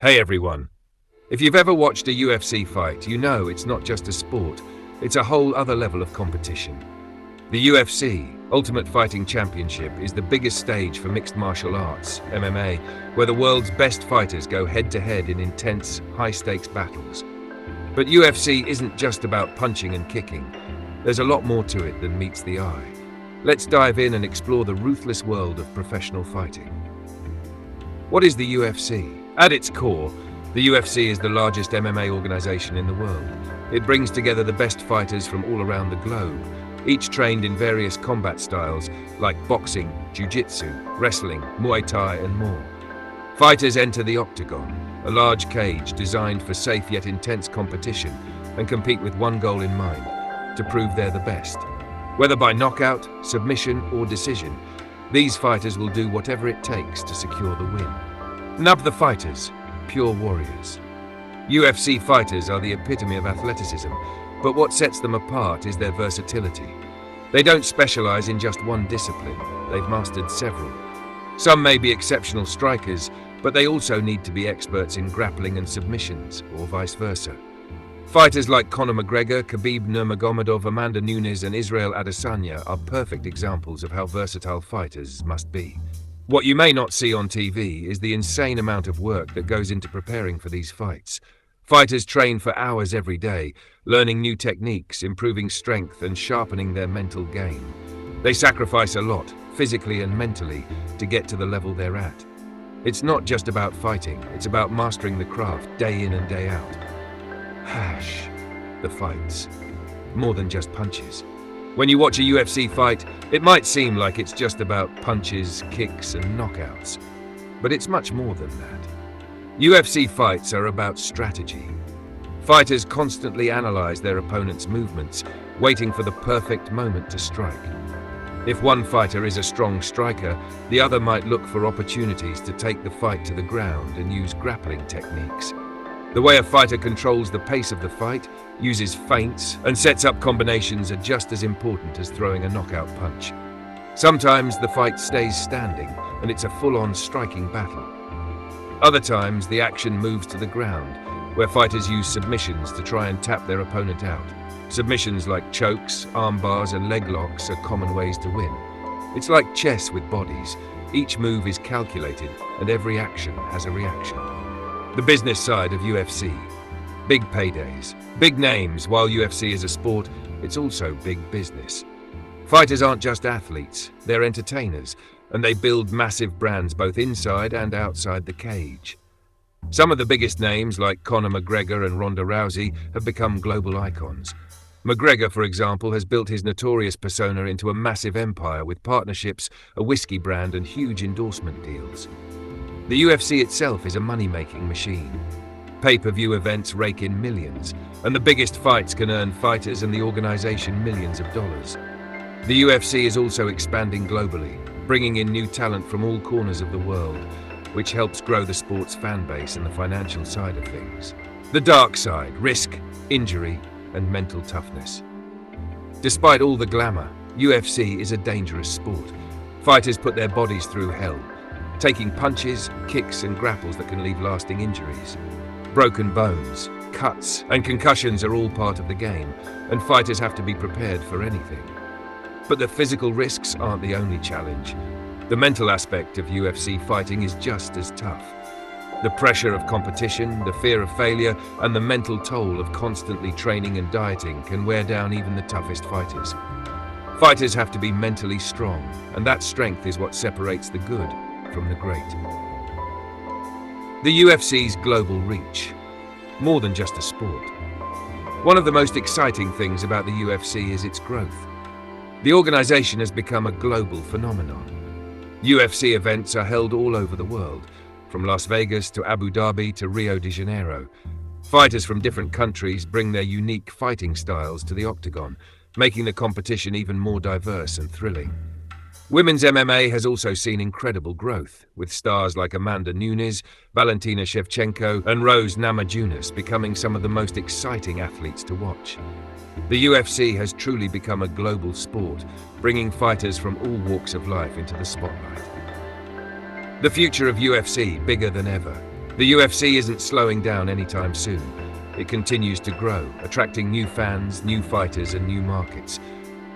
Hey everyone. If you've ever watched a UFC fight, you know it's not just a sport, it's a whole other level of competition. The UFC, Ultimate Fighting Championship, is the biggest stage for mixed martial arts, MMA, where the world's best fighters go head-to-head in intense, high-stakes battles. But UFC isn't just about punching and kicking. There's a lot more to it than meets the eye. Let's dive in and explore the ruthless world of professional fighting. What is the UFC? At its core, the UFC is the largest MMA organization in the world. It brings together the best fighters from all around the globe, each trained in various combat styles like boxing, jiu-jitsu, wrestling, Muay Thai, and more. Fighters enter the octagon, a large cage designed for safe yet intense competition, and compete with one goal in mind: to prove they're the best. Whether by knockout, submission, or decision, these fighters will do whatever it takes to secure the win. Nub the fighters, pure warriors. UFC fighters are the epitome of athleticism, but what sets them apart is their versatility. They don't specialize in just one discipline, they've mastered several. Some may be exceptional strikers, but they also need to be experts in grappling and submissions, or vice versa. Fighters like Conor McGregor, Khabib Nurmagomedov, Amanda Nunes, and Israel Adesanya are perfect examples of how versatile fighters must be. What you may not see on TV is the insane amount of work that goes into preparing for these fights. Fighters train for hours every day, learning new techniques, improving strength, and sharpening their mental game. They sacrifice a lot, physically and mentally, to get to the level they're at. It's not just about fighting, it's about mastering the craft day in and day out. The fights. More than just punches. When you watch a UFC fight, it might seem like it's just about punches, kicks, and knockouts. But it's much more than that. UFC fights are about strategy. Fighters constantly analyze their opponent's movements, waiting for the perfect moment to strike. If one fighter is a strong striker, the other might look for opportunities to take the fight to the ground and use grappling techniques. The way a fighter controls the pace of the fight, uses feints, and sets up combinations are just as important as throwing a knockout punch. Sometimes the fight stays standing, and it's a full-on striking battle. Other times, the action moves to the ground, where fighters use submissions to try and tap their opponent out. Submissions like chokes, arm bars, and leg locks are common ways to win. It's like chess with bodies. Each move is calculated, and every action has a reaction. The business side of UFC. Big paydays, big names. While UFC is a sport, it's also big business. Fighters aren't just athletes, they're entertainers, and they build massive brands both inside and outside the cage. Some of the biggest names, like Conor McGregor and Ronda Rousey, have become global icons. McGregor, for example, has built his notorious persona into a massive empire with partnerships, a whiskey brand, and huge endorsement deals. The UFC itself is a money-making machine. Pay-per-view events rake in millions, and the biggest fights can earn fighters and the organization millions of dollars. The UFC is also expanding globally, bringing in new talent from all corners of the world, which helps grow the sport's fan base and the financial side of things. The dark side: risk, injury, and mental toughness. Despite all the glamour, UFC is a dangerous sport. Fighters put their bodies through hell, taking punches, kicks, and grapples that can leave lasting injuries. Broken bones, cuts, and concussions are all part of the game, and fighters have to be prepared for anything. But the physical risks aren't the only challenge. The mental aspect of UFC fighting is just as tough. The pressure of competition, the fear of failure, and the mental toll of constantly training and dieting can wear down even the toughest fighters. Fighters have to be mentally strong, and that strength is what separates the good from the great. The UFC's global reach. More than just a sport. One of the most exciting things about the UFC is its growth. The organization has become a global phenomenon. UFC events are held all over the world, from Las Vegas to Abu Dhabi to Rio de Janeiro. Fighters from different countries bring their unique fighting styles to the octagon, making the competition even more diverse and thrilling. Women's MMA has also seen incredible growth, with stars like Amanda Nunes, Valentina Shevchenko, and Rose Namajunas becoming some of the most exciting athletes to watch. The UFC has truly become a global sport, bringing fighters from all walks of life into the spotlight. The future of UFC, bigger than ever. The UFC isn't slowing down anytime soon. It continues to grow, attracting new fans, new fighters, and new markets.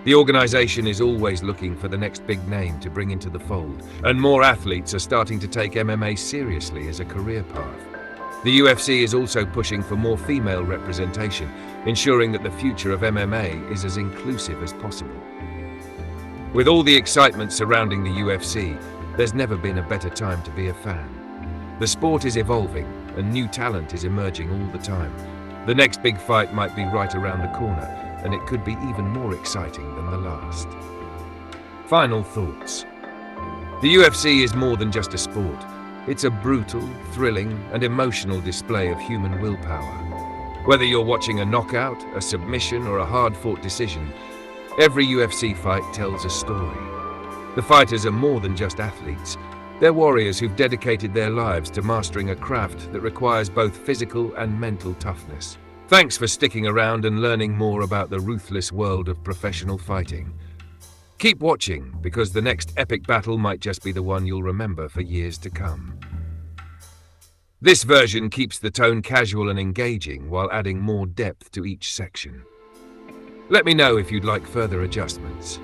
The organization is always looking for the next big name to bring into the fold, and more athletes are starting to take MMA seriously as a career path. The UFC is also pushing for more female representation, ensuring that the future of MMA is as inclusive as possible. With all the excitement surrounding the UFC, there's never been a better time to be a fan. The sport is evolving, and new talent is emerging all the time. The next big fight might be right around the corner, and it could be even more exciting than the last. Final thoughts. The UFC is more than just a sport. It's a brutal, thrilling, and emotional display of human willpower. Whether you're watching a knockout, a submission, or a hard-fought decision, every UFC fight tells a story. The fighters are more than just athletes. They're warriors who've dedicated their lives to mastering a craft that requires both physical and mental toughness. Thanks for sticking around and learning more about the ruthless world of professional fighting. Keep watching, because the next epic battle might just be the one you'll remember for years to come. This version keeps the tone casual and engaging while adding more depth to each section. Let me know if you'd like further adjustments.